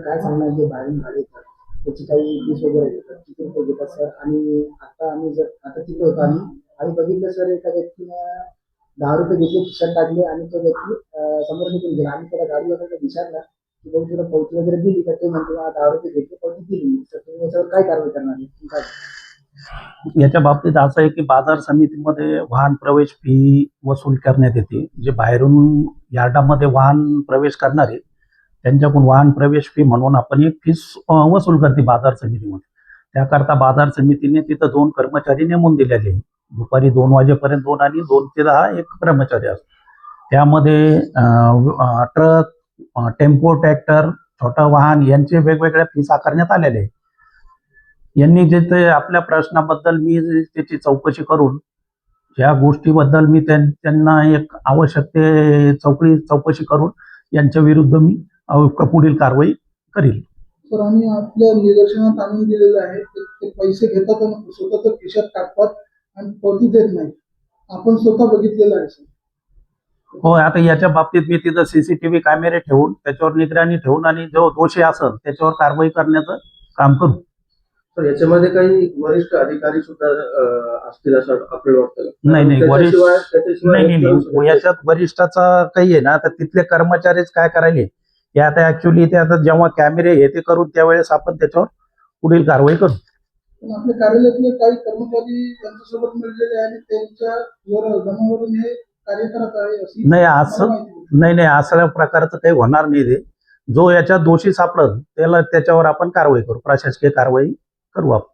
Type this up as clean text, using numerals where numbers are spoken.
काय सांगणार जे बाहेरून गाडी येतात त्याची काही फीस वगैरे घेतात, किती रुपये घेतात सर? आणि आता आम्ही जर आता तिथे होतो आम्ही बघितलं सर, एका व्यक्तीनं 10 रुपये घेतले, खिशात टाकले आणि तो व्यक्ती समोर निघून गेला. आम्ही त्याला गाडीवाल्याला विचारलं की भाऊ तुला पावती वगैरे दिली का? तो म्हणतो 10 रुपये घेतले, पावती दिली. तर तुम्ही याच्यावर काय कारवाई करणार आहे? याच्या बाबतीत असं आहे की बाजार समितीमध्ये वाहन प्रवेश फी वसूल करण्यात येते. जे बाहेरून यार्डामध्ये वाहन प्रवेश करणारे त्यांच्याकडून वाहन प्रवेश फी म्हणून आपण एक फीस वसूल करते बाजार समितीमध्ये. त्याकरता बाजार समितीने तिथं 2 कर्मचारी नेमून दिलेले आहे. दुपारी 2 वाजेपर्यंत 2 आणि 2 ते 10 एक कर्मचारी असतो. त्यामध्ये ट्रक, टेम्पो, ट्रॅक्टर, छोटं वाहन यांचे वेगवेगळ्या फीस आकारण्यात आलेले आहे. यांनी जे ते आपल्या प्रश्नाबद्दल मी त्याची चौकशी करून या गोष्टीबद्दल मी त्यांना एक आवश्यक ते चौकशी करून यांच्या विरुद्ध मी पुढील कारवाई करील. सर, आम्ही आपल्या निदर्शनात आणून दिलेलं आहे. ते पैसे घेतात आणि स्वतःच्या खिशात टाकतात आणि पावती देत नाही. आपण स्वतः बघितलेलं आहे सर. हो, आता याच्या बाबतीत मी तिथं CCTV कॅमेरे ठेवून त्याच्यावर निगराणी ठेवून आणि जो दोषी असेल त्याच्यावर कारवाई करण्याचं काम करू. तर याच्यामध्ये काही वरिष्ठ अधिकारी सुद्धा असतील असं आपल्याला वाटतं? नाही, याच्यात वरिष्ठाचा काही आहे ना, तर तिथले कर्मचारीच काय करायले हे आता ऍक्च्युली ते आता जेव्हा कॅमेरे हे ते करून त्यावेळेस आपण त्याच्यावर पुढील कारवाई करू. पण आपल्या कार्यालयातले काही कर्मचारी त्यांच्यासोबत मिळलेले आहे आणि त्यांच्या दमावरून हे कार्य करत आहे अशी नाही, असं नाही, असल्या प्रकारचं काही होणार नाही. ते जो याच्यात दोषी सापडल त्याला त्याच्यावर आपण कारवाई करू, प्रशासकीय कारवाई करू आपण.